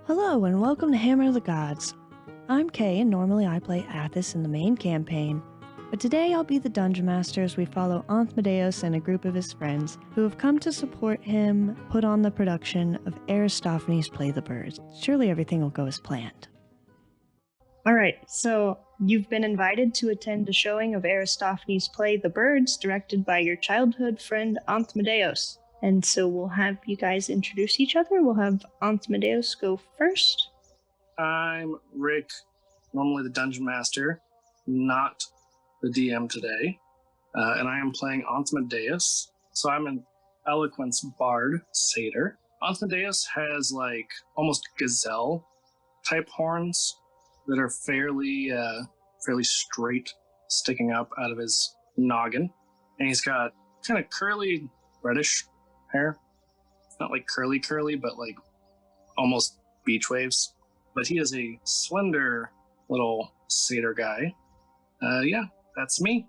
Hello and welcome to Hammer of the Gods. I'm Kay and normally I play Athos in the main campaign, but today I'll be the Dungeon Master as we follow Anthmedeus and a group of his friends who have come to support him put on the production of Aristophanes' Play the Birds. Surely everything will go as planned. Alright, so you've been invited to attend a showing of Aristophanes' Play the Birds directed by your childhood friend Anthmedeus. And so we'll have you guys introduce each other. We'll have Anthmedeus go first. I'm Rick, normally the Dungeon Master, not the DM today. And I am playing Anthmedeus. So I'm an Eloquence Bard Satyr. Anthmedeus has almost gazelle type horns that are fairly straight, sticking up out of his noggin. And he's got kind of curly, reddish hair. Not curly, but almost beach waves. But he is a slender little satyr guy. Yeah, that's me.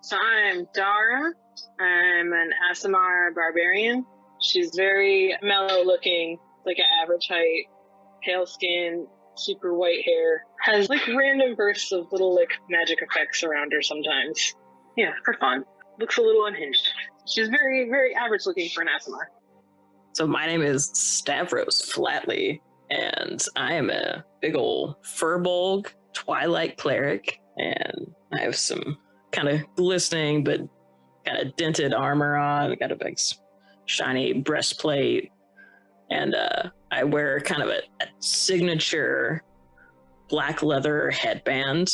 So I'm Dara. I'm an Aasimar barbarian. She's very mellow looking, like an average height, pale skin, super white hair. Has random bursts of little magic effects around her sometimes. Yeah, for fun. Looks a little unhinged. She's very, very average looking for an Aasimar. So my name is Stavros Flatley, and I am a big old Furbolg Twilight Cleric, and I have some kind of glistening but kind of dented armor on. I got a big shiny breastplate, and I wear kind of a signature black leather headband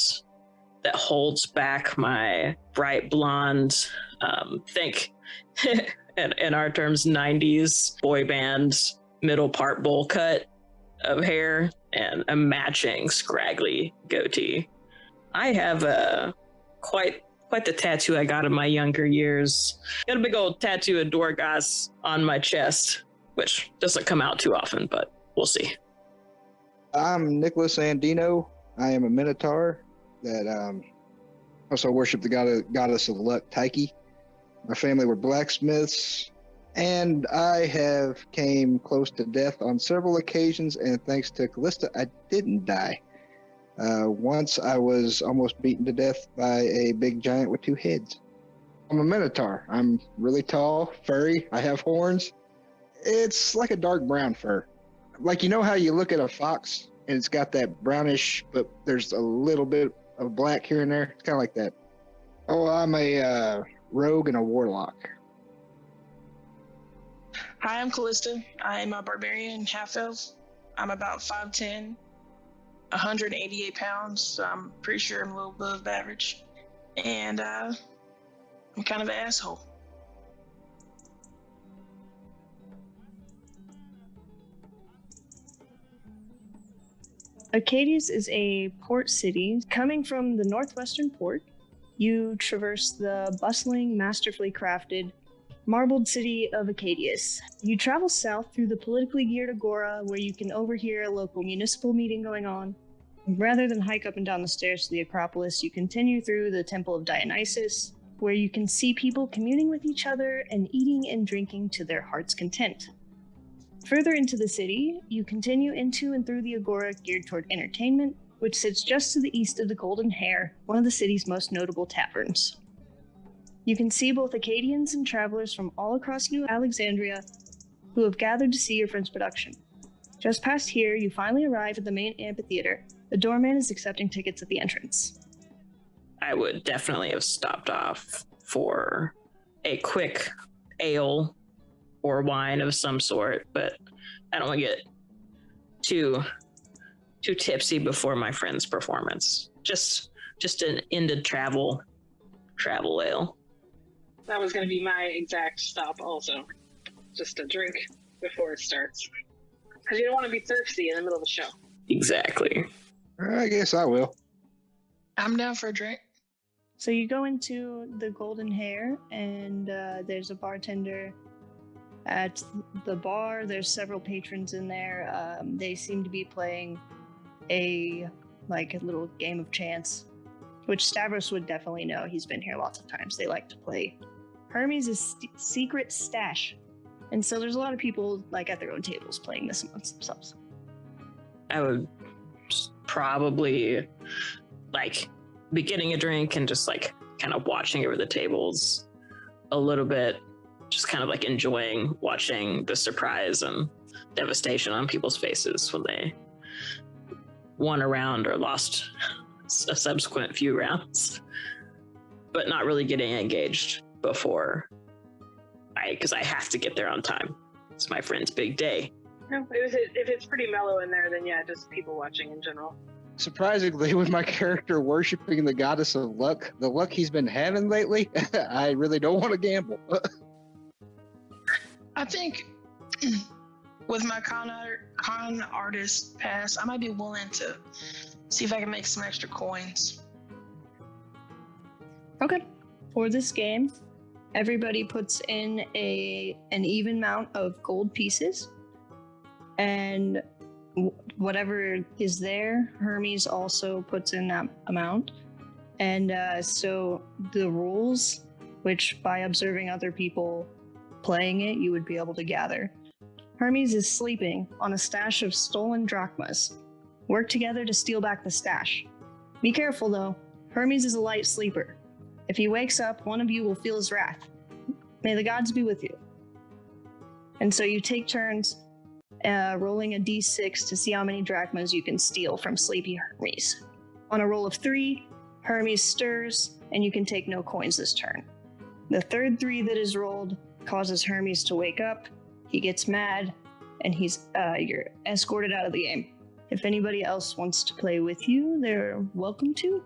that holds back my bright blonde, think in our terms 90s boy band middle part bowl cut of hair and a matching scraggly goatee. I have quite the tattoo I got in my younger years. Got a big old tattoo of Dorgas on my chest, which doesn't come out too often, but we'll see. I'm Nicholas Andino. I am a Minotaur that also worship the goddess of luck, Tyche. My family were blacksmiths, and I have came close to death on several occasions, and thanks to Callista, I didn't die. Once I was almost beaten to death by a big giant with two heads. I'm a Minotaur. I'm really tall, furry, I have horns. It's like a dark brown fur. You know how you look at a fox, and it's got that brownish, but there's a little bit of black here and there? It's kind of like that. Oh, I'm a rogue and a warlock. Hi, I'm Callista. I'm a barbarian half-elf. I'm about 5'10", 188 pounds, so I'm pretty sure I'm a little above average. And I'm kind of an asshole. Arcadius is a port city. Coming from the northwestern port, you traverse the bustling, masterfully crafted, marbled city of Arcadius. You travel south through the politically geared agora, where you can overhear a local municipal meeting going on. Rather than hike up and down the stairs to the Acropolis, you continue through the Temple of Dionysus, where you can see people communing with each other and eating and drinking to their heart's content. Further into the city, you continue into and through the agora geared toward entertainment, which sits just to the east of the Golden Hare, one of the city's most notable taverns. You can see both Acadians and travelers from all across New Alexandria who have gathered to see your friend's production. Just past here, you finally arrive at the main amphitheater. The doorman is accepting tickets at the entrance. I would definitely have stopped off for a quick ale or wine of some sort, but I don't want to get too tipsy before my friend's performance. Just an ended travel ale. That was going to be my exact stop also. Just a drink before it starts. Because you don't want to be thirsty in the middle of the show. Exactly. I guess I will. I'm down for a drink. So you go into the Golden Hare, and there's a bartender at the bar. There's several patrons in there. They seem to be playing a little game of chance, which Stavros would definitely know. He's been here lots of times. They like to play Hermes' secret stash. And so there's a lot of people at their own tables playing this amongst themselves. I would just probably like be getting a drink and just like kind of watching over the tables a little bit, just kind of like enjoying watching the surprise and devastation on people's faces when they won a round or lost a subsequent few rounds, but not really getting engaged before because I have to get there on time. It's my friend's big day. No, if it's pretty mellow in there, then yeah, just people watching in general. Surprisingly, with my character worshiping the goddess of luck, the luck he's been having lately, I really don't want to gamble. I think with my con artist pass, I might be willing to see if I can make some extra coins. Okay. For this game, everybody puts in an even amount of gold pieces, and whatever is there, Hermes also puts in that amount. And so the rules, which by observing other people playing it, you would be able to gather. Hermes is sleeping on a stash of stolen drachmas. Work together to steal back the stash. Be careful though, Hermes is a light sleeper. If he wakes up, one of you will feel his wrath. May the gods be with you. And so you take turns rolling a d6 to see how many drachmas you can steal from sleepy Hermes. On a roll of 3, Hermes stirs, and you can take no coins this turn. The third 3 that is rolled causes Hermes to wake up. He gets mad, and you're escorted out of the game. If anybody else wants to play with you, they're welcome to.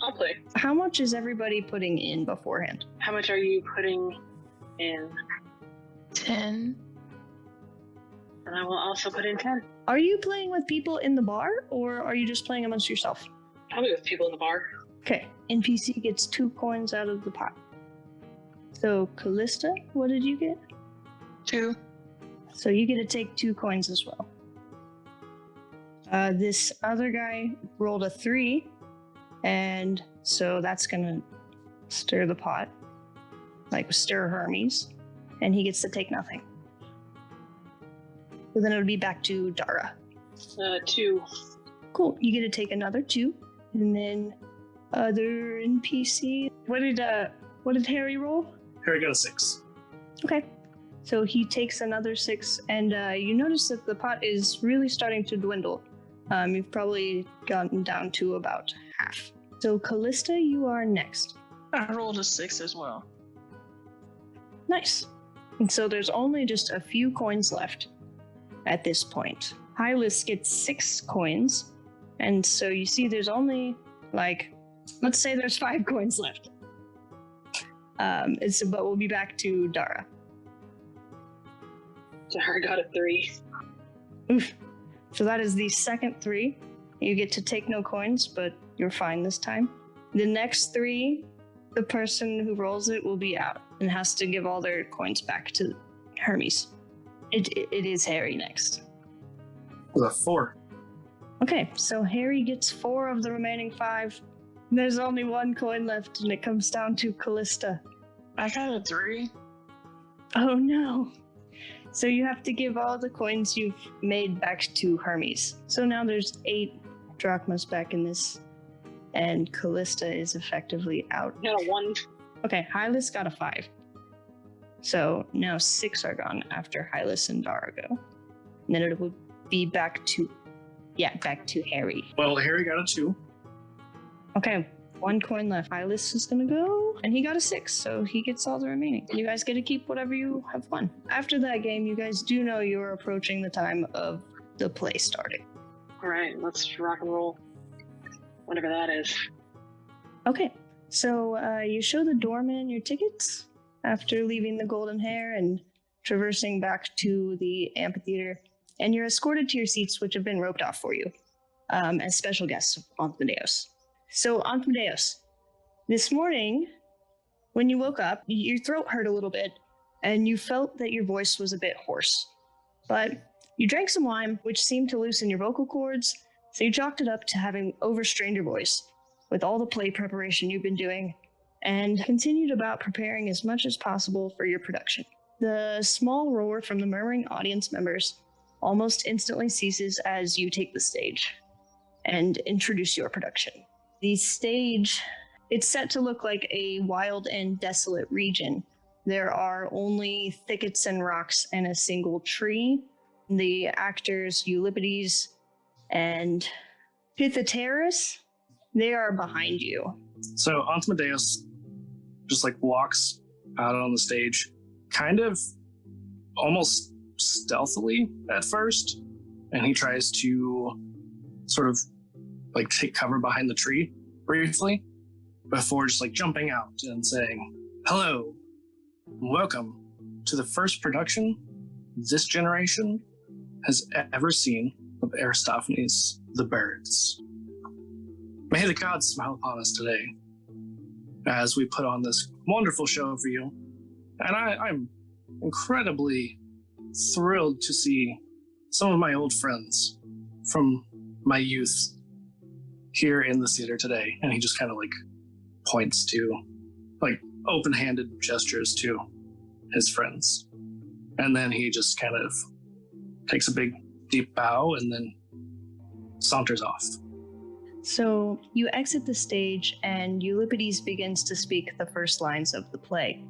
I'll play. How much is everybody putting in beforehand? How much are you putting in? 10. And I will also put in 10. Are you playing with people in the bar, or are you just playing amongst yourself? Probably with people in the bar. Okay, NPC gets 2 coins out of the pot. So, Callista, what did you get? 2. So you get to take 2 coins as well. This other guy rolled a 3, and so that's gonna stir the pot, like stir Hermes, and he gets to take nothing. So then it would be back to Dara. 2. Cool, you get to take another 2, and then other NPC. What did Harry roll? Harry got a 6. Okay. So he takes another 6, and you notice that the pot is really starting to dwindle. You've probably gotten down to about half. So Callista, you are next. I rolled a 6 as well. Nice. And so there's only just a few coins left at this point. Hylas gets 6 coins, and so you see there's only, let's say there's 5 coins left. But we'll be back to Dara. Dara got a 3. Oof. So that is the second 3. You get to take no coins, but you're fine this time. The next 3, the person who rolls it will be out and has to give all their coins back to Hermes. It is Harry next. With a 4. Okay, so Harry gets 4 of the remaining 5. There's only 1 coin left, and it comes down to Callista. I got a 3. Oh no. So you have to give all the coins you've made back to Hermes. So now there's 8 drachmas back in this, and Callista is effectively out. Got a 1. Okay, Hylas got a 5. So now 6 are gone after Hylas and Dara go. And then it would be back to Harry. Well, Harry got a 2. Okay, 1 coin left. Hylas is gonna go, and he got a 6, so he gets all the remaining. You guys get to keep whatever you have won. After that game, you guys do know you're approaching the time of the play starting. All right, let's rock and roll. Whatever that is. Okay, so you show the doorman your tickets after leaving the Golden Hair and traversing back to the amphitheater, and you're escorted to your seats, which have been roped off for you as special guests of Anthemadeus. So, Anthemadeus, this morning, when you woke up, your throat hurt a little bit, and you felt that your voice was a bit hoarse. But you drank some wine, which seemed to loosen your vocal cords, so you chalked it up to having overstrained your voice with all the play preparation you've been doing, and continued about preparing as much as possible for your production. The small roar from the murmuring audience members almost instantly ceases as you take the stage and introduce your production. The stage, it's set to look like a wild and desolate region. There are only thickets and rocks and a single tree. The actors, Euripides and Pythagoras, they are behind you. So Antmedeus just like walks out on the stage, kind of almost stealthily at first, and he tries to sort of like take cover behind the tree briefly before just like jumping out and saying, "Hello, and welcome to the first production this generation has ever seen of Aristophanes' The Birds. May the gods smile upon us today as we put on this wonderful show for you. And I'm incredibly thrilled to see some of my old friends from my youth here in the theater today." And he just kind of like points to like open-handed gestures to his friends. And then he just kind of takes a big deep bow and then saunters off. So you exit the stage and Euripides begins to speak the first lines of the play.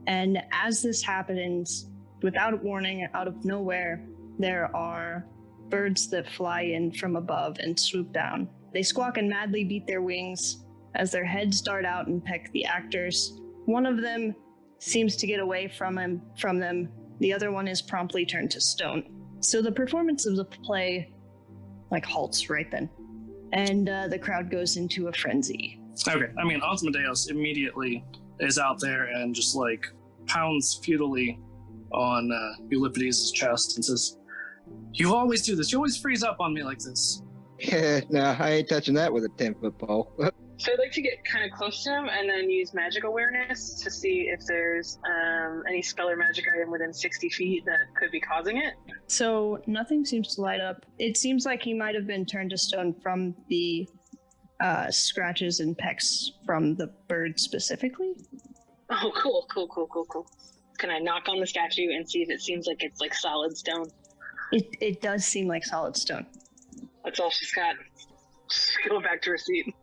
And as this happens, without warning, out of nowhere, there are birds that fly in from above and swoop down. They squawk and madly beat their wings as their heads dart out and peck the actors. One of them seems to get away from them. The other one is promptly turned to stone. So the performance of the play like halts right then. And the crowd goes into a frenzy. Okay, I mean, Antmedeus immediately is out there and just like pounds futilely on Euripides' chest and says, "You always do this. You always freeze up on me like this." Yeah, no, I ain't touching that with a 10-foot pole. So I'd like to get kind of close to him and then use magic awareness to see if there's any spell or magic item within 60 feet that could be causing it. So nothing seems to light up. It seems like he might have been turned to stone from the scratches and pecks from the bird specifically. Oh, cool. Can I knock on the statue and see if it seems like it's like solid stone? It does seem like solid stone. That's all she's got. She's going back to her seat.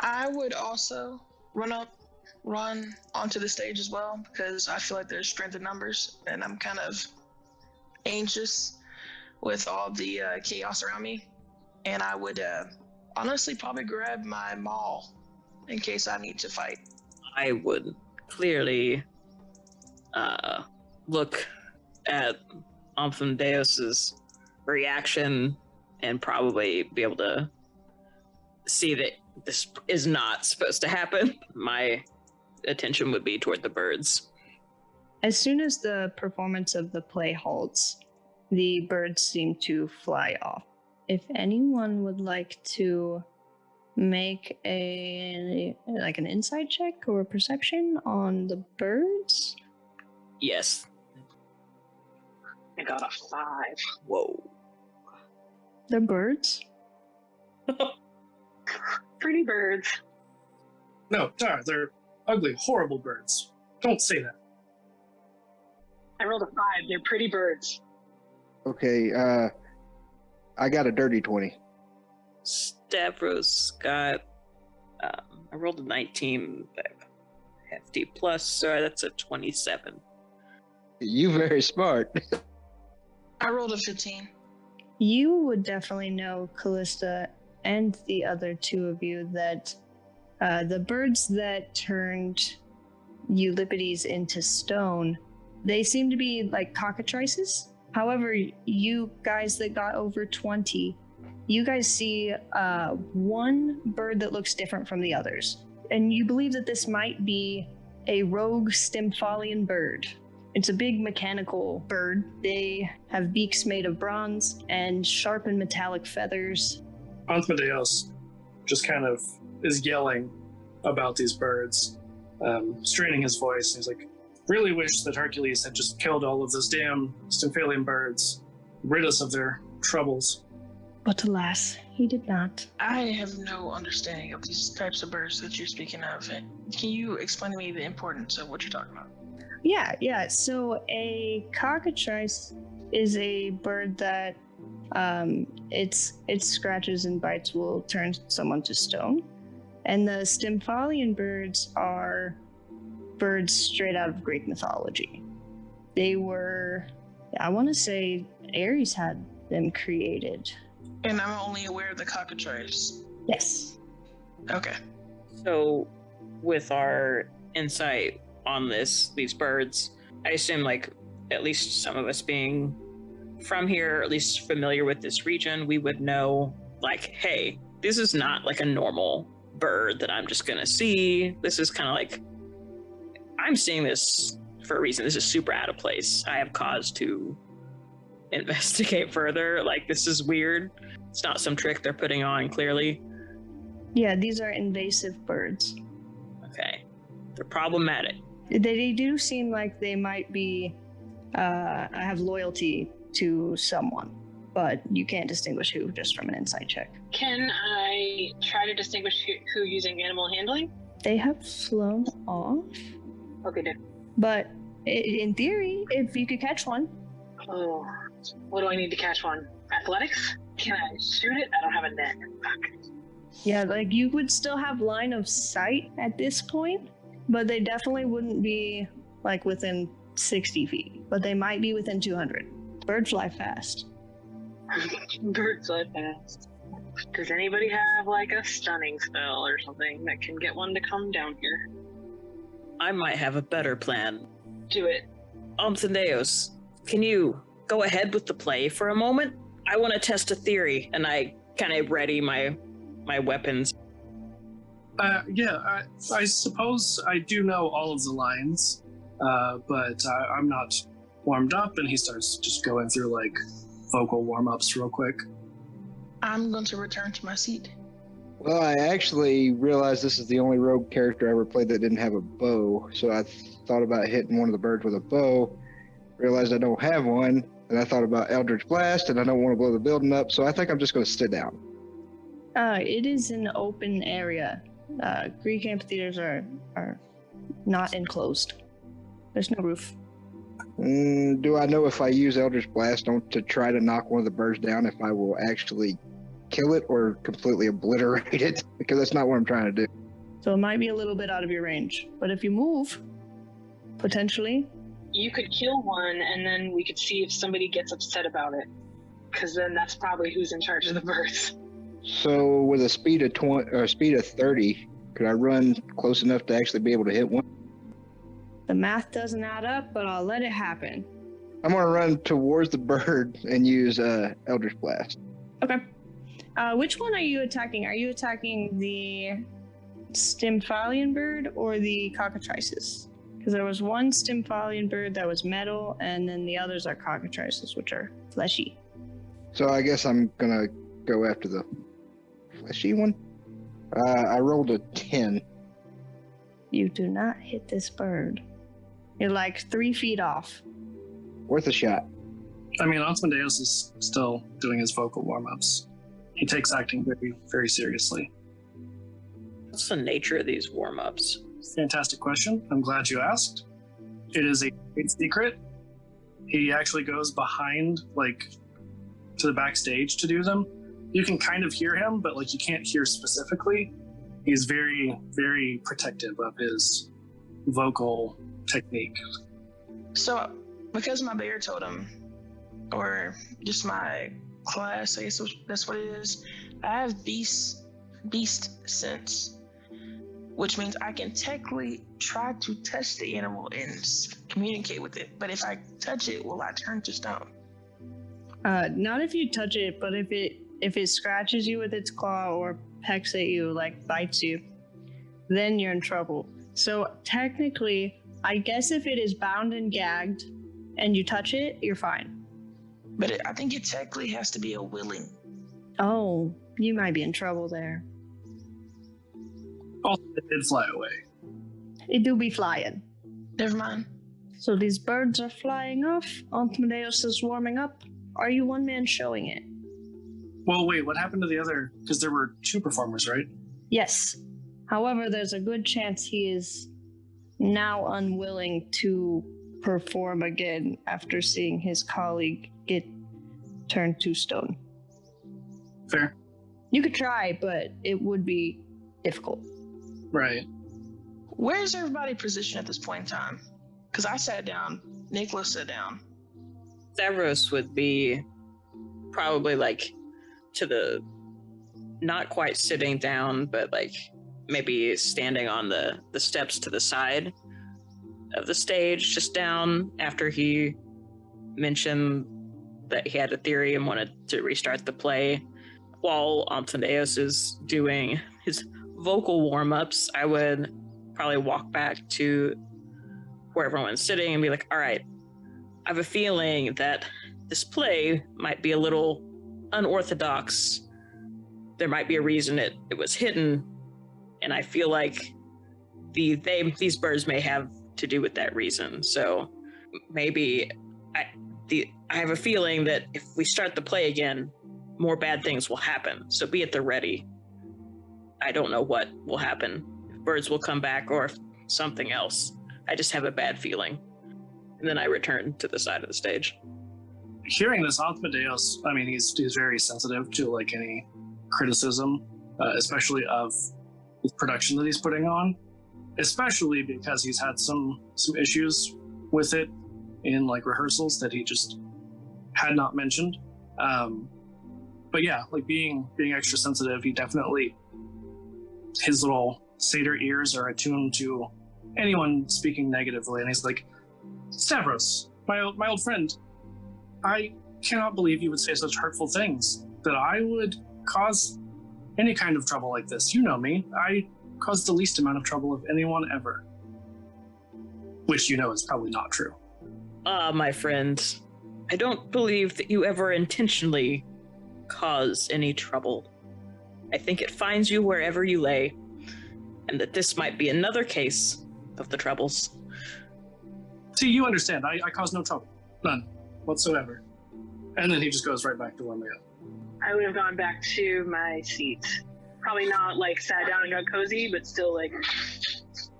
I would also run onto the stage as well, because I feel like there's strength in numbers, and I'm kind of anxious with all the chaos around me. And I would honestly probably grab my maul in case I need to fight. I would clearly look at Amphideus's reaction and probably be able to see that this is not supposed to happen. My attention would be toward the birds. As soon as the performance of the play halts, the birds seem to fly off. If anyone would like to make an insight check or perception on the birds. Yes. I got a 5. Whoa. They're birds? Pretty birds. No, Tara, they're ugly, horrible birds. Don't say that. I rolled a 5. They're pretty birds. Okay, I got a dirty 20. Stavros got, I rolled a 19, hefty plus, so that's a 27. You very smart. I rolled a 15. You would definitely know, Callista, and the other two of you, that the birds that turned Euripides into stone, they seem to be like cockatrices. However, you guys that got over 20, you guys see one bird that looks different from the others. And you believe that this might be a rogue Stymphalian bird. It's a big mechanical bird. They have beaks made of bronze and sharp and metallic feathers. Antmedeus just kind of is yelling about these birds, straining his voice. He's like, "Really wish that Hercules had just killed all of those damn Stymphalian birds, rid us of their troubles." But alas, he did not. I have no understanding of these types of birds that you're speaking of. Can you explain to me the importance of what you're talking about? Yeah. So a cockatrice is a bird that its scratches and bites will turn someone to stone. And the Stymphalian birds are birds straight out of Greek mythology. They were, I want to say, Ares had them created. And I'm only aware of the cockatrice. Yes. Okay. So, with our insight on these birds, I assume, like, at least some of us being from here, or at least familiar with this region, we would know, like, hey, this is not like a normal bird that I'm just gonna see. This is kind of like, I'm seeing this for a reason. This is super out of place. I have cause to investigate further. Like, this is weird. It's not some trick they're putting on, clearly. Yeah, these are invasive birds. Okay. They're problematic. They do seem like they might be, have loyalty to someone, but you can't distinguish who just from an insight check. Can I try to distinguish who using animal handling? They have flown off, Okay, good. but in theory, if you could catch one. Oh, what do I need to catch one? Athletics? Can I shoot it? I don't have a net. Fuck. Yeah, like you would still have line of sight at this point, but they definitely wouldn't be like within 60 feet, but they might be within 200. Birds fly fast. Birds fly fast. Does anybody have like a stunning spell or something that can get one to come down here? I might have a better plan. Do it. Omthaneos, can you go ahead with the play for a moment? I want to test a theory, and I kind of ready my weapons. I suppose I do know all of the lines, but I'm not warmed up, and he starts just going through like vocal warm-ups real quick. I'm going to return to my seat. Well, I actually realized this is the only rogue character I ever played that didn't have a bow, so I thought about hitting one of the birds with a bow, realized I don't have one, and I thought about Eldritch Blast, and I don't want to blow the building up, so I think I'm just going to sit down. It is an open area. Greek amphitheaters are not enclosed. There's no roof. Do I know if I use Eldritch Blast to try to knock one of the birds down, if I will actually kill it or completely obliterate it? Because that's not what I'm trying to do. So it might be a little bit out of your range. But if you move, potentially. You could kill one, and then we could see if somebody gets upset about it. Because then that's probably who's in charge of the birds. So with a speed of 20 or speed of 30, could I run close enough to actually be able to hit one? The math doesn't add up, but I'll let it happen. I'm going to run towards the bird and use Eldritch Blast. Okay. Which one are you attacking? Are you attacking the Stymphalian bird or the cockatrices? Because there was one Stymphalian bird that was metal, and then the others are cockatrices, which are fleshy. So I guess I'm going to go after the fleshy one. I rolled a 10. You do not hit this bird. You're like 3 feet off. Worth a shot. I mean, Osmondeus is still doing his vocal warm-ups. He takes acting very, very seriously. What's the nature of these warm-ups? Fantastic question. I'm glad you asked. It is a great secret. He actually goes behind, like, to the backstage to do them. You can kind of hear him, but, like, you can't hear specifically. He's very, very protective of his vocal technique. So, because my bear totem, or just my class, I guess that's what it is, I have beast sense, which means I can technically try to touch the animal and communicate with it. But if I touch it, will I turn to stone? Not if you touch it, but if it scratches you with its claw or pecks at you, like bites you, then you're in trouble. So technically, I guess if it is bound and gagged and you touch it, you're fine. But I think it technically has to be a willing. Oh, you might be in trouble there. Also, it did fly away. It do be flying. Never mind. So these birds are flying off. Antmedeus is warming up. Are you one man showing it? Well, wait, what happened to the other? Because there were 2 performers, right? Yes. However, there's a good chance he is now unwilling to perform again after seeing his colleague get turned to stone. Fair. You could try, but it would be difficult. Right. Where's everybody positioned at this point in time? Because I sat down, Nicholas sat down. Stavros would be probably like to the, not quite sitting down, but like maybe standing on the steps to the side of the stage, just down after he mentioned that he had a theory and wanted to restart the play. While Antoneus is doing his vocal warm-ups, I would probably walk back to where everyone's sitting and be like, all right, I have a feeling that this play might be a little unorthodox. There might be a reason it was hidden, and I feel like these birds may have to do with that reason. So maybe I have a feeling that if we start the play again, more bad things will happen. So be at the ready. I don't know what will happen. If birds will come back or if something else. I just have a bad feeling. And then I return to the side of the stage. Hearing this, Anthemadeus, I mean, he's very sensitive to like any criticism, especially of the production that he's putting on, especially because he's had some issues with it in like rehearsals that he just had not mentioned. But yeah, like being extra sensitive, he definitely, his little satyr ears are attuned to anyone speaking negatively, and he's like, Stavros, my old friend, I cannot believe you would say such hurtful things, that I would cause any kind of trouble like this. You know me, I cause the least amount of trouble of anyone ever. Which you know is probably not true. My friend, I don't believe that you ever intentionally cause any trouble. I think it finds you wherever you lay, and that this might be another case of the troubles. See, you understand, I cause no trouble. None whatsoever. And then he just goes right back to warming up. I would have gone back to my seat. Probably not like sat down and got cozy, but still like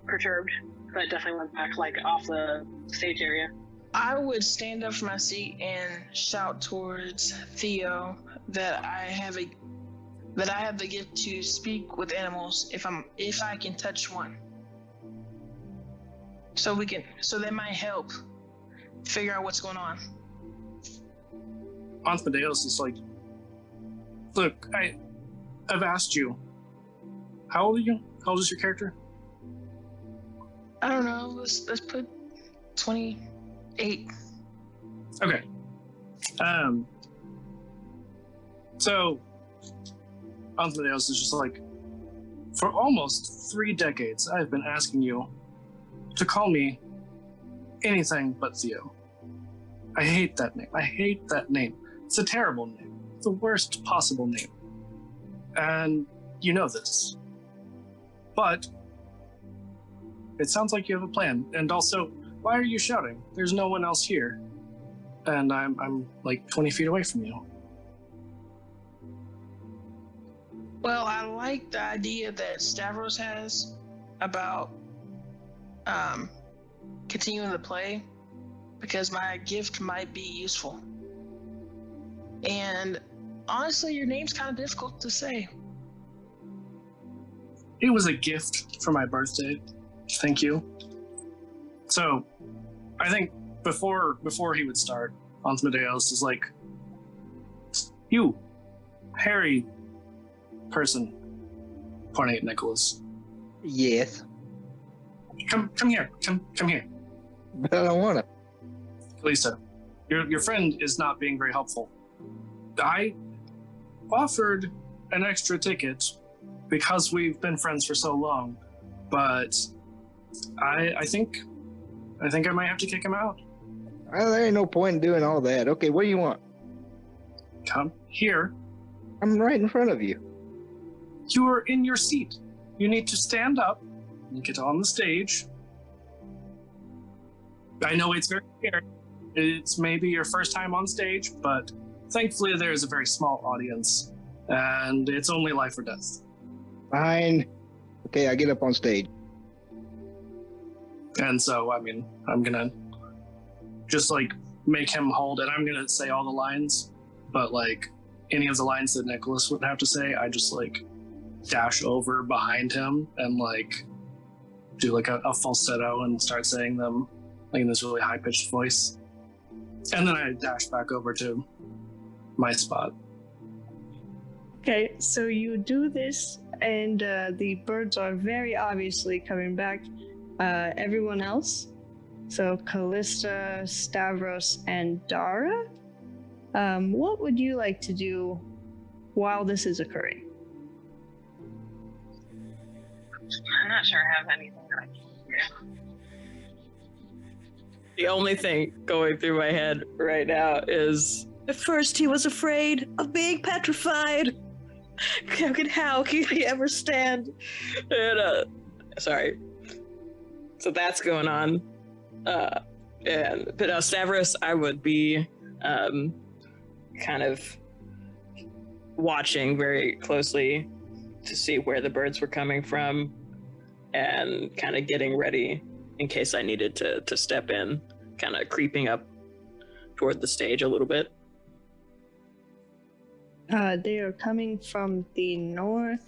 perturbed. But definitely went back like off the stage area. I would stand up from my seat and shout towards Theo that I have the gift to speak with animals if I can touch one. So that might help figure out what's going on. Anthemadeus is like, look, I've asked you, how old are you? How old is your character? I don't know, let's put 28. Okay. So Anthemadeus is just like, for almost 3 decades, I've been asking you to call me anything but Theo. I hate that name. I hate that name. It's a terrible name. It's the worst possible name. And you know this. But it sounds like you have a plan. And also, why are you shouting? There's no one else here. And I'm like 20 feet away from you. Well, I like the idea that Stavros has about continuing the play, because my gift might be useful. And honestly, your name's kind of difficult to say. It was a gift for my birthday. Thank you. So, I think before he would start, Anthemadeus is like, you, hairy person, pointing at Nicholas. Yes. Come here. Come here. But I don't want to. Lisa, your friend is not being very helpful. I offered an extra ticket because we've been friends for so long, but I think I might have to kick him out. There ain't no point in doing all that. Okay, what do you want? Come here. I'm right in front of you. You are in your seat. You need to stand up and get on the stage. I know it's very scary. It's maybe your first time on stage, but thankfully there's a very small audience, and it's only life or death. Fine. Okay, I get up on stage. And so, I mean, I'm gonna just like make him hold it. I'm gonna say all the lines, but like any of the lines that Nicholas would have to say, I just like dash over behind him and like do like a falsetto and start saying them like in this really high pitched voice. And then I dash back over to my spot. Okay, so you do this, and the birds are very obviously coming back. Everyone else, so Callista, Stavros, and Dara, what would you like to do while this is occurring? I'm not sure I have anything that I can do. The only thing going through my head right now is, at first he was afraid of being petrified. How could he ever stand? And, sorry. So that's going on. But Stavros, I would be kind of watching very closely to see where the birds were coming from and kind of getting ready in case I needed to step in, kind of creeping up toward the stage a little bit. They are coming from the northwest,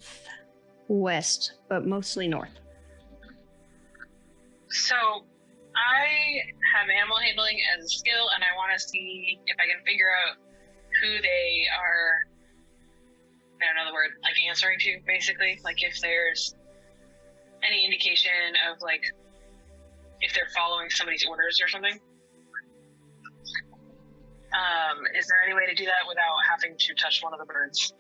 but mostly north. So I have animal handling as a skill, and I want to see if I can figure out who they are. I don't know the word, like answering to, basically. Like if there's any indication of like if they're following somebody's orders or something. Is there any way to do that without having to touch one of the birds?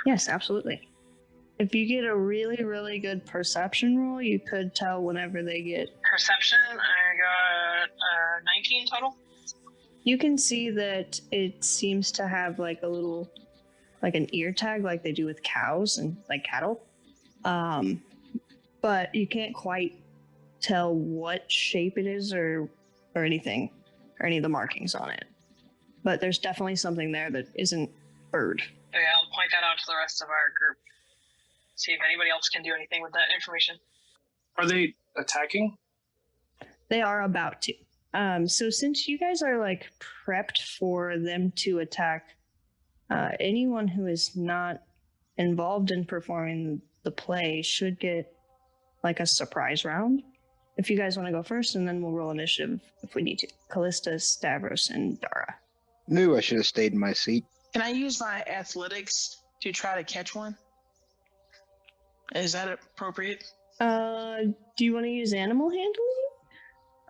Yes, absolutely. If you get a really, really good perception roll, you could tell whenever they get... Perception, I got 19 total. You can see that it seems to have like a little, like an ear tag like they do with cows and like cattle. But you can't quite tell what shape it is or anything, or any of the markings on it. But there's definitely something there that isn't bird. Okay, I'll point that out to the rest of our group. See if anybody else can do anything with that information. Are they attacking? They are about to. So since you guys are like prepped for them to attack, anyone who is not involved in performing the play should get like a surprise round. If you guys want to go first, and then we'll roll initiative if we need to. Callista, Stavros, and Dara. Knew I should have stayed in my seat. Can I use my athletics to try to catch one? Is that appropriate? Do you want to use animal handling?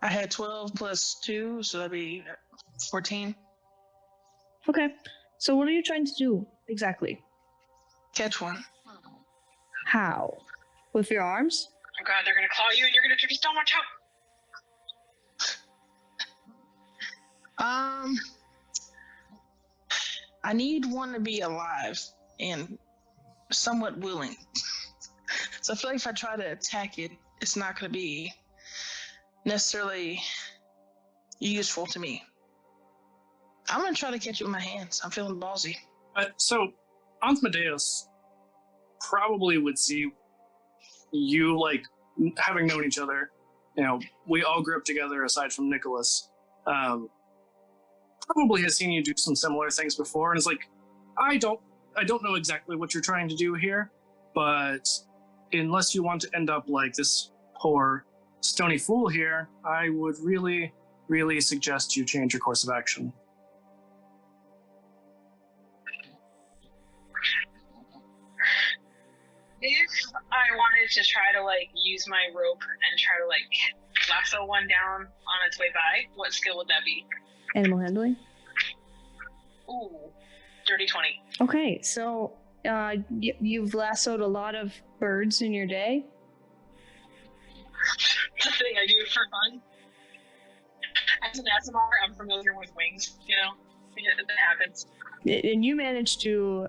I had 12 plus 2, so that'd be 14. Okay. So what are you trying to do exactly? Catch one. How? With your arms? Oh god, they're gonna claw you and you're gonna just don't watch out. I need one to be alive and somewhat willing. So I feel like if I try to attack it, it's not going to be necessarily useful to me. I'm going to try to catch it with my hands. I'm feeling ballsy. So, Anthmadeus probably would see you, like, having known each other. You know, we all grew up together aside from Nicholas. Probably has seen you do some similar things before, and is like, I don't know exactly what you're trying to do here, but unless you want to end up like this poor stony fool here, I would really, really suggest you change your course of action. If I wanted to try to like use my rope and try to like lasso one down on its way by, what skill would that be? Animal handling? Ooh, dirty 20. Okay, so you've lassoed a lot of birds in your day? The thing I do for fun. As an SMR, I'm familiar with wings, you know? That happens. And you managed to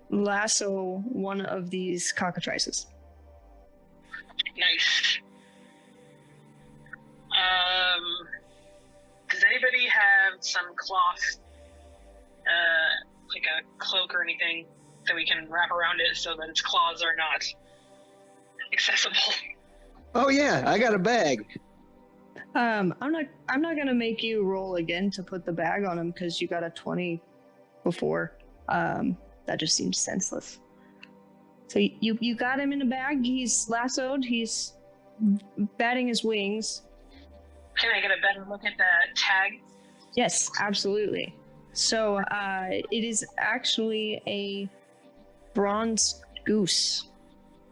lasso one of these cockatrices. Nice. Does anybody have some cloth, like a cloak or anything that we can wrap around it so that its claws are not accessible? Oh yeah, I got a bag. I'm not gonna make you roll again to put the bag on him because you got a 20 before. That just seems senseless. So you got him in a bag. He's lassoed. He's batting his wings. Can I get a better look at the tag? Yes, absolutely. So it is actually a bronze goose,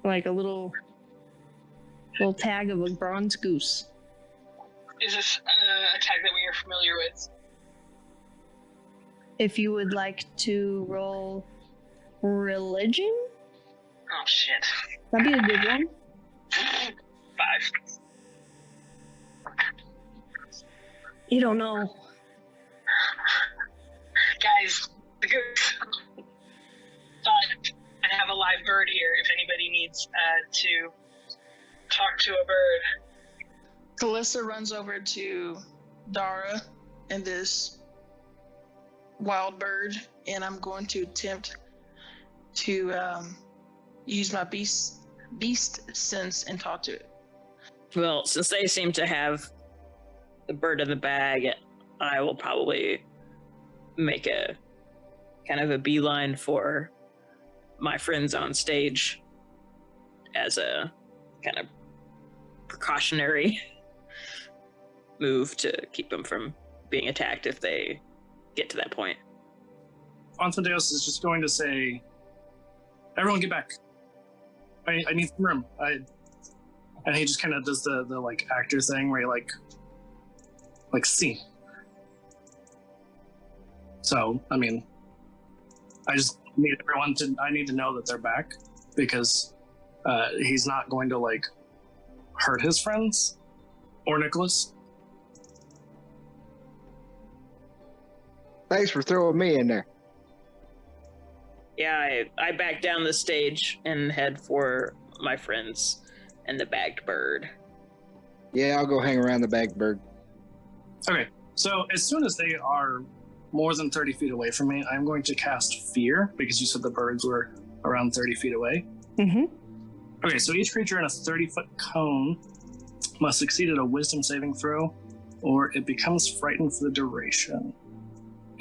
like a little tag of a bronze goose. Is this a tag that we are familiar with? If you would like to roll religion, Oh, shit. that'd be a good one. 5. You don't know. Guys, the goose. But I have a live bird here if anybody needs to talk to a bird. Calissa runs over to Dara and this wild bird, and I'm going to attempt to use my beast sense and talk to it. Well, since they seem to have the bird in the bag, I will probably make a kind of a beeline for my friends on stage as a kind of precautionary move to keep them from being attacked if they get to that point. Antodeus is just going to say, everyone get back. I need some room. And he just kind of does the like actor thing where he like scene. So, I mean, I just need I need to know that they're back because he's not going to like hurt his friends or Nicholas. Thanks for throwing me in there. Yeah, I back down the stage and head for my friends and the bagged bird. Yeah, I'll go hang around the bagged bird. Okay, so as soon as they are more than 30 feet away from me, I'm going to cast Fear because you said the birds were around 30 feet away. Mm-hmm. Okay, so each creature in a 30-foot cone must succeed at a wisdom saving throw or it becomes frightened for the duration.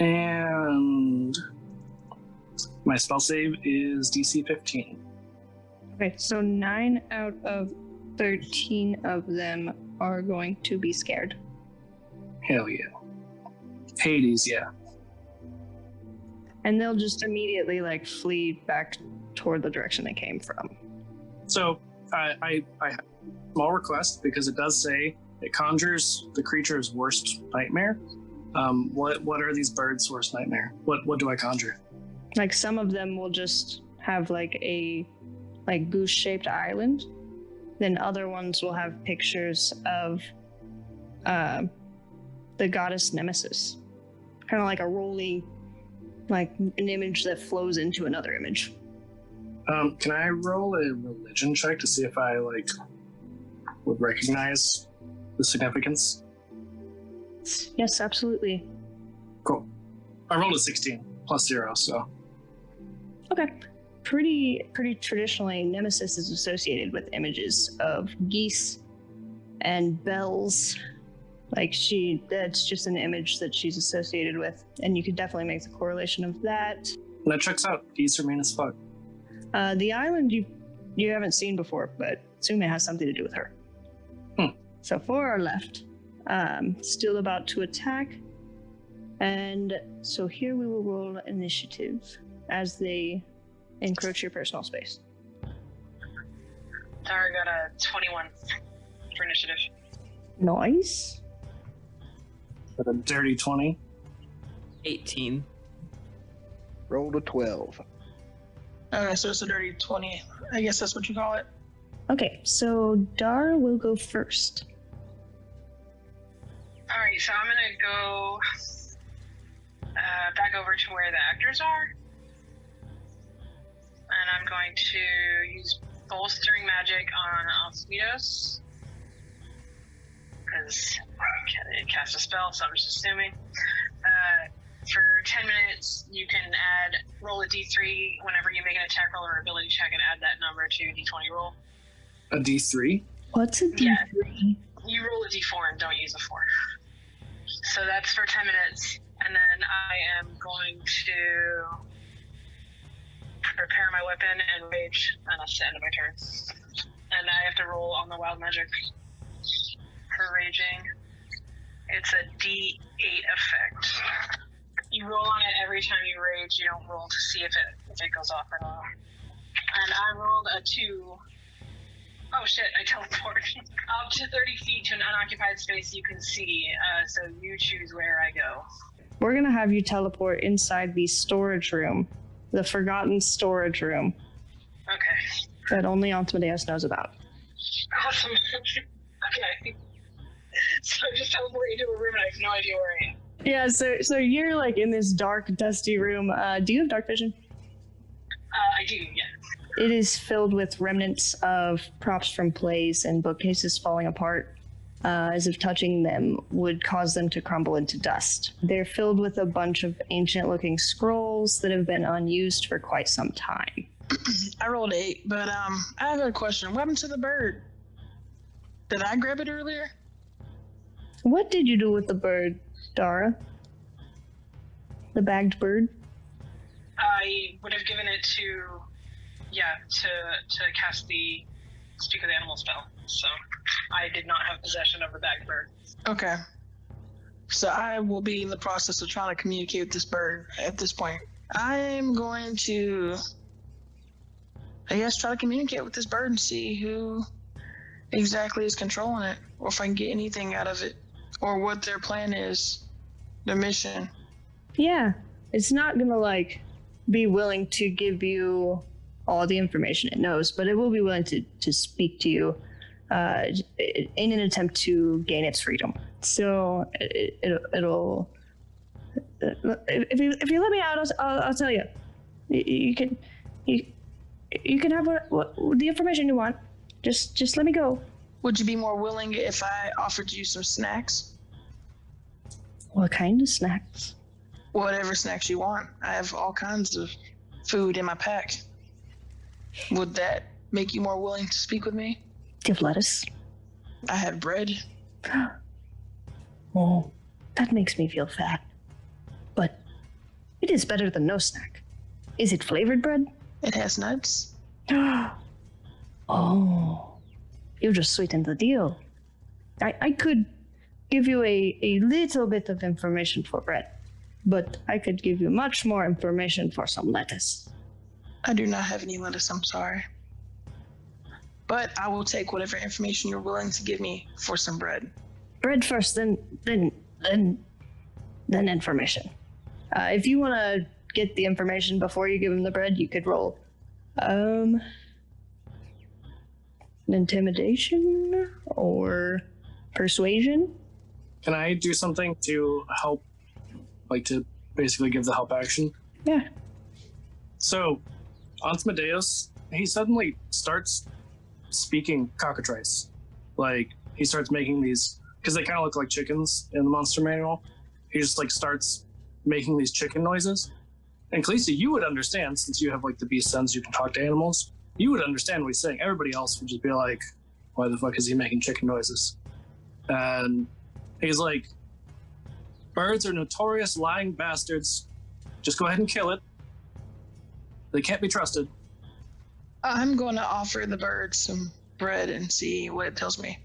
And my spell save is DC 15. Okay, so 9 out of 13 of them are going to be scared. Hell yeah. Hades, yeah. And they'll just immediately like flee back toward the direction they came from. So I have a small request because it does say it conjures the creature's worst nightmare. What are these birds' worst nightmare? What do I conjure? Like some of them will just have like a goose-shaped island. Then other ones will have pictures of the goddess Nemesis. Kind of like a rolling, like an image that flows into another image. Can I roll a religion check to see if I like would recognize the significance? Yes, absolutely. Cool. I rolled a 16 plus 0, so. Okay. Pretty traditionally, Nemesis is associated with images of geese and bells. Like that's just an image that she's associated with, and you could definitely make the correlation of that. That checks out. Geese are mean as fuck. The island you haven't seen before, but assume it has something to do with her. So 4 are left. Still about to attack. And so here we will roll initiative as they encroach your personal space. Tara got a 21 for initiative. Nice. With a dirty 20. 18. Rolled a 12. Okay, so it's a dirty 20. I guess that's what you call it. Okay, so Dara will go first. Alright, so I'm gonna go back over to where the actors are. And I'm going to use bolstering magic on Alcebitos. Because it cast a spell, so I'm just assuming. For 10 minutes, you can roll a d3 whenever you make an attack roll or ability check and add that number to d20 roll. A D3? What's a D3? Yeah. You roll a d4 and don't use a 4. So that's for 10 minutes. And then I am going to prepare my weapon and rage, and that's the end of my turn. And I have to roll on the wild magic for raging. It's a D8 effect. You roll on it every time you rage. You don't roll to see if it goes off or not. And I rolled a 2. Oh shit, I teleport up to 30 feet to an unoccupied space you can see, so you choose where I go. We're gonna have you teleport inside the storage room, the forgotten storage room Okay. that only Antimadeus knows about. Awesome. Okay. So I just teleport into a room and I have no idea where I am. Yeah, so you're like in this dark, dusty room. Do you have dark vision? I do, yeah. It is filled with remnants of props from plays and bookcases falling apart, as if touching them would cause them to crumble into dust. They're filled with a bunch of ancient-looking scrolls that have been unused for quite some time. I rolled 8, but I have a question. What happened to the bird? Did I grab it earlier? What did you do with the bird, Dara? The bagged bird? I would have given it to cast the Speak with Animal spell. So I did not have possession of the bagged bird. Okay. So I will be in the process of trying to communicate with this bird at this point. I'm going to, I guess, try to communicate with this bird and see who exactly is controlling it, or if I can get anything out of it, or what their plan is, their mission. Yeah, it's not gonna be willing to give you all the information it knows, but it will be willing to speak to you in an attempt to gain its freedom. So it'll if you let me out, I'll tell you. You can have what the information you want. Just let me go. Would you be more willing if I offered you some snacks? What kind of snacks? Whatever snacks you want. I have all kinds of food in my pack. Would that make you more willing to speak with me? Do you have lettuce? I have bread. Oh, that makes me feel fat. But it is better than no snack. Is it flavored bread? It has nuts. Oh, you just sweetened the deal. I could give you a little bit of information for bread, but I could give you much more information for some lettuce. I do not have any lettuce, I'm sorry. But I will take whatever information you're willing to give me for some bread. Bread first, then information. If you want to get the information before you give him the bread, you could roll an intimidation or persuasion. Can I do something to help, to basically give the help action? Yeah. So, Antimadeus, he suddenly starts speaking cockatrice. He starts making these, because they kind of look like chickens in the monster manual. He just starts making these chicken noises. And Khaleesi, you would understand, since you have the beast sense, you can talk to animals. You would understand what he's saying. Everybody else would just be like, why the fuck is he making chicken noises? And he's like, birds are notorious lying bastards. Just go ahead and kill it. They can't be trusted. I'm going to offer the bird some bread and see what it tells me.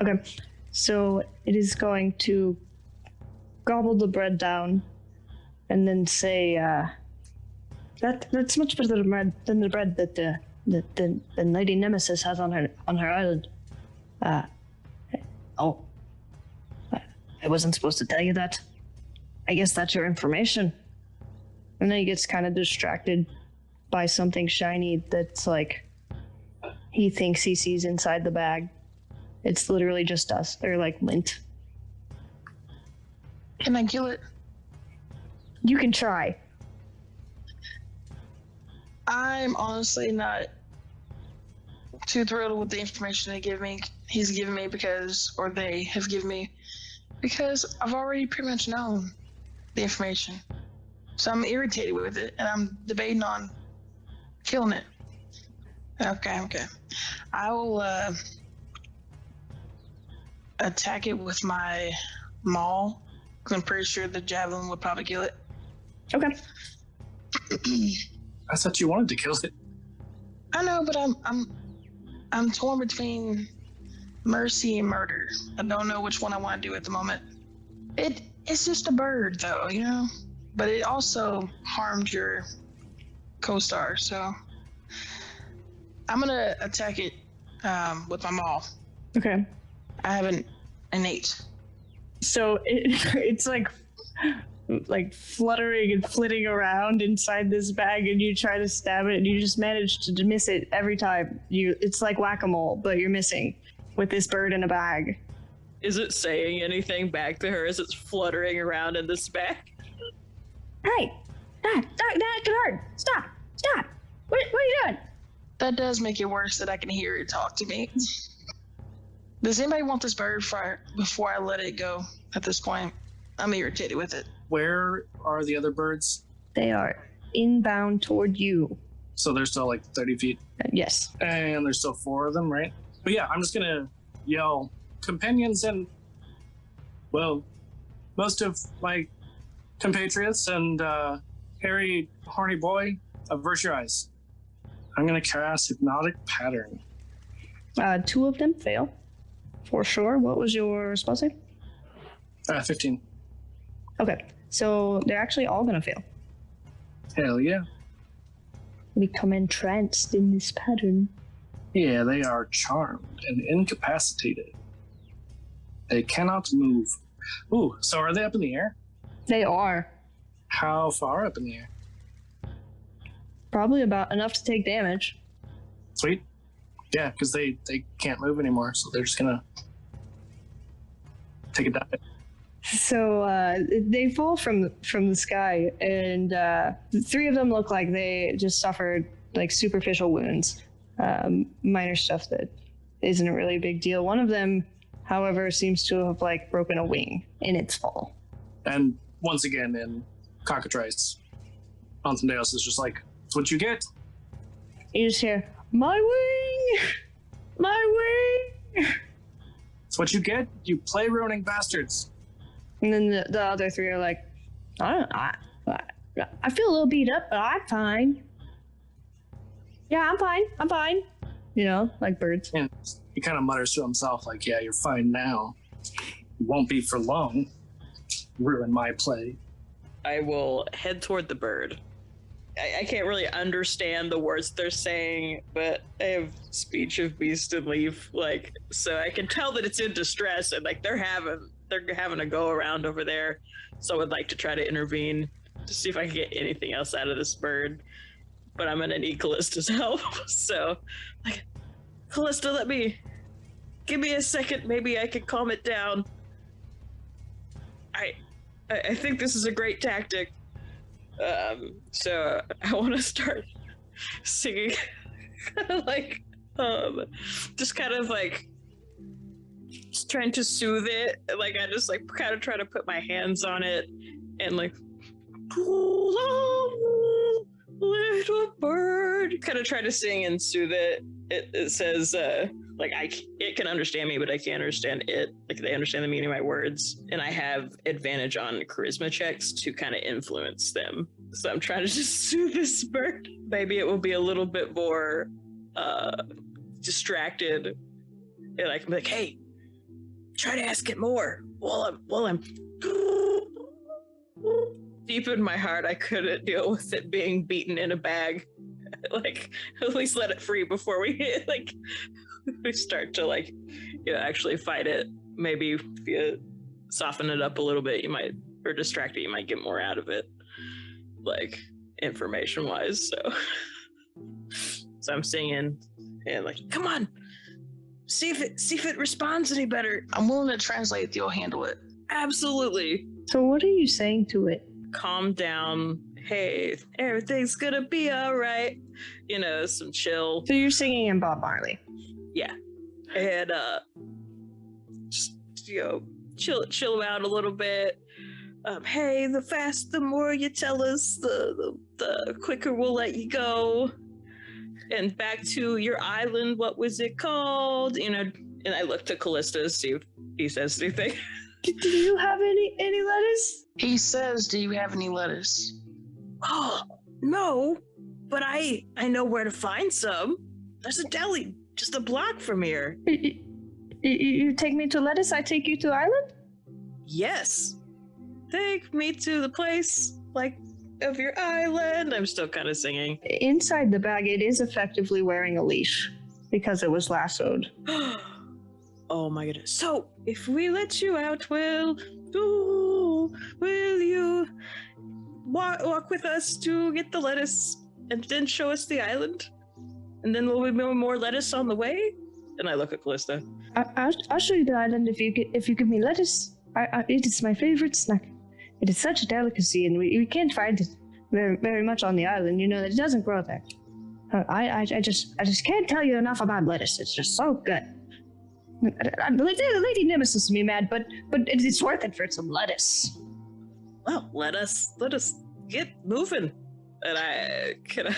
Okay, so it is going to gobble the bread down and then say, that's much better than the bread that the Lady Nemesis has on her island. I wasn't supposed to tell you that. I guess that's your information. And then he gets kind of distracted by something shiny that's he thinks he sees inside the bag. It's literally just dust, or lint. Can I kill it? You can try. I'm honestly not too thrilled with the information he's given me or they have given me, because I've already pretty much known the information. So I'm irritated with it, and I'm debating on killing it. Okay. I will attack it with my maul. 'Cause I'm pretty sure the javelin would probably kill it. Okay. I thought you wanted to kill it. I know, but I'm torn between mercy and murder. I don't know which one I want to do at the moment. It's just a bird, though, you know. But it also harmed your co-star, so I'm gonna attack it with my maul. Okay. I have an 8. So it's like fluttering and flitting around inside this bag, and you try to stab it, and you just manage to miss it every time. It's like whack-a-mole, but you're missing with this bird in a bag. Is it saying anything back to her as it's fluttering around in this bag? Hey, stop, stop, what are you doing? That does make it worse that I can hear it talk to me. Does anybody want this bird before I let it go at this point? I'm irritated with it. Where are the other birds? They are inbound toward you. So they're still like 30 feet. Yes. And there's still 4 of them, right? But yeah, I'm just gonna yell, companions and, well, most of my compatriots and hairy, horny boy, avert your eyes. I'm gonna cast Hypnotic Pattern. 2 of them fail. For sure. What was your spell save? 15. Okay, so they're actually all gonna fail. Hell yeah. Become entranced in this pattern. Yeah, they are charmed and incapacitated. They cannot move. Ooh, so are they up in the air? They are. How far up in the air? Probably about enough to take damage. Sweet. Yeah, because they can't move anymore, so they're just gonna take a dive. So they fall from the sky, and 3 of them look like they just suffered like superficial wounds, minor stuff that isn't a really big deal. One of them, however, seems to have like broken a wing in its fall. And once again, in cockatrice, Antondeos is just like, "That's what you get." You just hear, "My wing! My wing!" That's what you get, you play-ruining bastards. And then the other 3 are like, I feel a little beat up, but I'm fine. Yeah, I'm fine. You know, like birds. And he kind of mutters to himself, like, "Yeah, you're fine now. It won't be for long. Ruin my play." I will head toward the bird. I can't really understand the words they're saying, but I have speech of beast and leaf, like, so I can tell that it's in distress, and like they're having a go around over there. So I would like to try to intervene to see if I can get anything else out of this bird. But I'm gonna need Callista's help. So, like, Callista, give me a second. Maybe I can calm it down. I think this is a great tactic. So I want to start singing, like, just kind of like just trying to soothe it. Like I just like kind of try to put my hands on it and like, pull on, little bird, kind of try to sing and soothe it. It says like it can understand me, but I can't understand it. Like they understand the meaning of my words, and I have advantage on charisma checks to kind of influence them. So I'm trying to just soothe this bird. Maybe it will be a little bit more distracted, and I can be like, "Hey, try to ask it more." While I'm deep in my heart, I couldn't deal with it being beaten in a bag. Like, at least let it free before we like we start to like, you know, actually fight it. Maybe if you soften it up a little bit, you might, or distract it, you might get more out of it, like information wise. So I'm singing and like, come on, see if it responds any better. I'm willing to translate if you'll handle it. Absolutely. So what are you saying to it? Calm down. Hey, everything's gonna be all right. You know, some chill. So you're singing in Bob Marley. Yeah, and just, you know, chill out a little bit. Hey, the more you tell us, the quicker we'll let you go. and back to your island. What was it called? And I look to Callista to see if he says anything. Do you have any lettuce? He says, "Do you have any lettuce?" Oh, no, but I know where to find some. There's a deli just a block from here. You take me to lettuce, I take you to island? Yes. Take me to the place, of your island. I'm still kind of singing. Inside the bag, it is effectively wearing a leash because it was lassoed. Oh my goodness. So, if we let you out, will you walk with us to get the lettuce and then show us the island? And then will we be more lettuce on the way? And I look at Callista. I'll show you the island if you give me lettuce. It is my favorite snack. It is such a delicacy, and we can't find it very, very much on the island. It doesn't grow there. I just can't tell you enough about lettuce. It's just so good. Lady Nemesis will be mad, but it's worth it for some lettuce. Well, let us get moving. And I can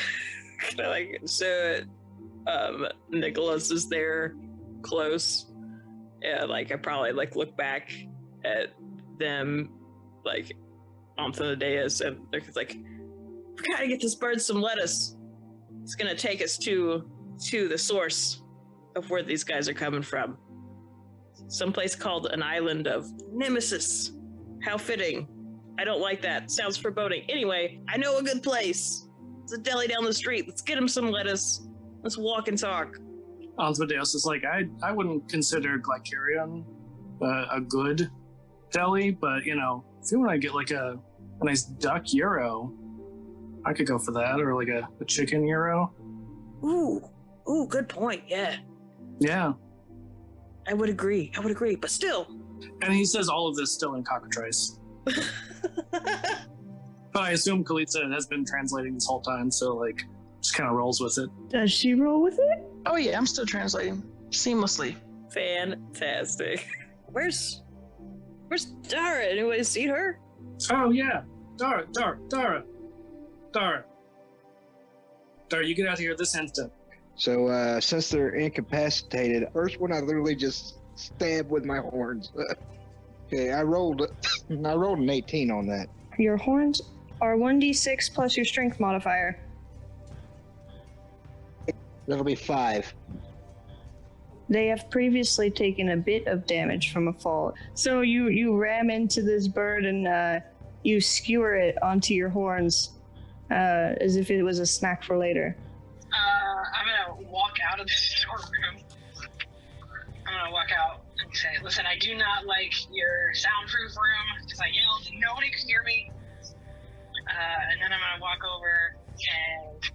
so Nicholas is there close, and I probably look back at them on the dais, and it's we gotta get this bird some lettuce. It's gonna take us to the source of where these guys are coming from. Someplace called an island of Nemesis. How fitting. I don't like that. Sounds foreboding. Anyway, I know a good place. It's a deli down the street. Let's get him some lettuce. Let's walk and talk. Ansmadeus is I wouldn't consider Glycerion a good deli, but if you want to get a nice duck gyro, I could go for that, or a chicken gyro. Ooh, good point. Yeah, I would agree, but still. And he says all of this still in cockatrice. But I assume Kalita has been translating this whole time, so just kind of rolls with it. Does she roll with it? Oh yeah, I'm still translating seamlessly. Fantastic. Where's Dara? Anybody seen her? Oh yeah, Dara, you get out of here this instant. So since they're incapacitated, first one I literally just stabbed with my horns. Okay, I rolled an 18 on that. Your horns are 1d6 plus your strength modifier. That'll be 5. They have previously taken a bit of damage from a fall. So you ram into this bird and you skewer it onto your horns as if it was a snack for later. I'm gonna walk out of the storeroom. I'm gonna walk out and say, listen, I do not like your soundproof room, because I yelled and nobody could hear me. And then I'm gonna walk over and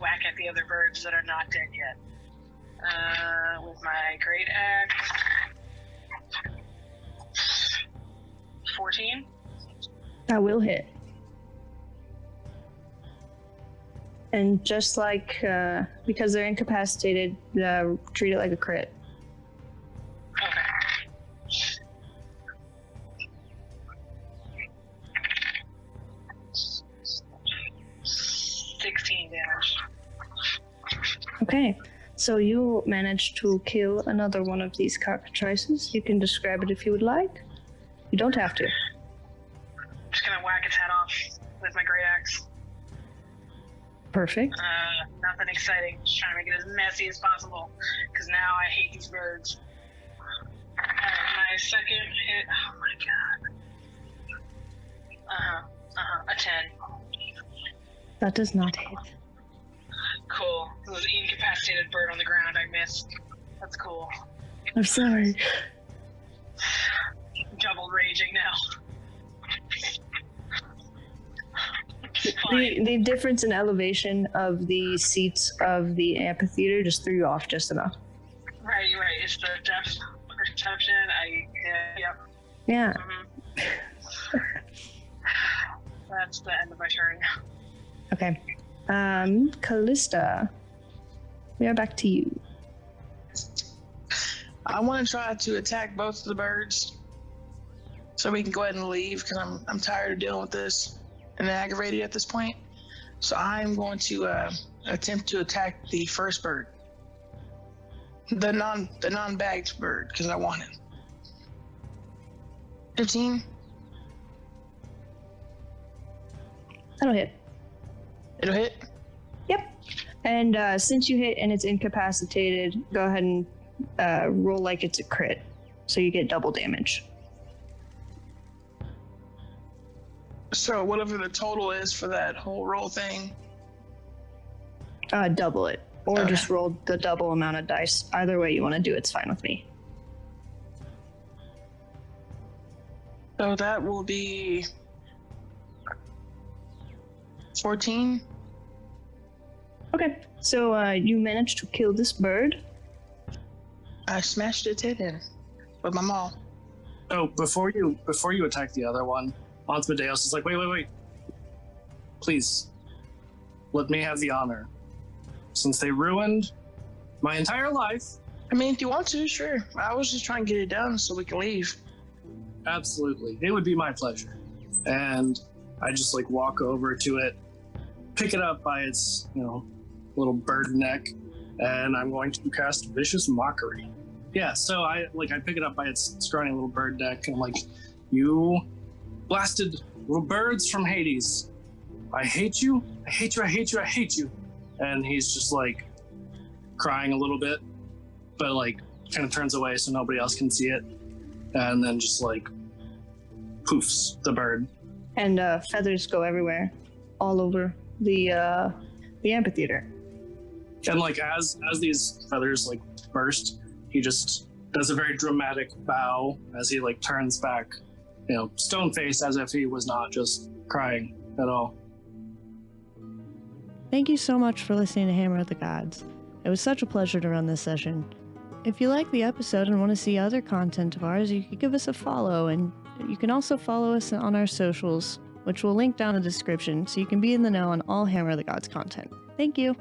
whack at the other birds that are not dead yet. With my great axe. 14. That will hit. And just because they're incapacitated, treat it like a crit. Okay. 16 damage. Okay, so you managed to kill another one of these cockatrices. You can describe it if you would like. You don't have to. Just gonna whack its head off with my great axe. Perfect. Nothing exciting. Just trying to make it as messy as possible, because now I hate these birds. My second hit. Oh my god. A 10. That does not hit. Cool. It was an incapacitated bird on the ground I missed. That's cool. I'm sorry. Double raging now. The difference in elevation of the seats of the amphitheater just threw you off just enough. Right. It's the depth perception. Yep. Yeah. Mm-hmm. That's the end of my turn. Okay. Callista, we are back to you. I want to try to attack both of the birds, so we can go ahead and leave, because I'm tired of dealing with this and aggravated at this point. So I'm going to attempt to attack the first bird, the non-bagged bird, because I want it. 15. That'll hit. It'll hit. Yep. And since you hit and it's incapacitated, go ahead and roll like it's a crit. So you get double damage. So whatever the total is for that whole roll thing. Double it. Or Okay. just roll the double amount of dice. Either way you want to do it's fine with me. So that will be 14. Okay. So you managed to kill this bird. I smashed its head in with my maul. Oh, before you attack the other one, Anthmedeus is like, wait. Please, let me have the honor. Since they ruined my entire life. I mean, if you want to, sure. I was just trying to get it done so we can leave. Absolutely. It would be my pleasure. And I just like walk over to it, pick it up by its, little bird neck, and I'm going to cast Vicious Mockery. Yeah, so I pick it up by its scrawny little bird neck, and I'm like, you blasted little birds from Hades. I hate you. I hate you. I hate you. I hate you. And he's just like crying a little bit, but like kind of turns away so nobody else can see it. And then just like poofs the bird. And feathers go everywhere. All over the amphitheater. And like as these feathers like burst, he just does a very dramatic bow as he like turns back, stone faced, as if he was not just crying at all. Thank you so much for listening to Hammer of the Gods. It was such a pleasure to run this session. If you like the episode and want to see other content of ours, you can give us a follow, and you can also follow us on our socials, which we'll link down in the description so you can be in the know on all Hammer of the Gods content. Thank you!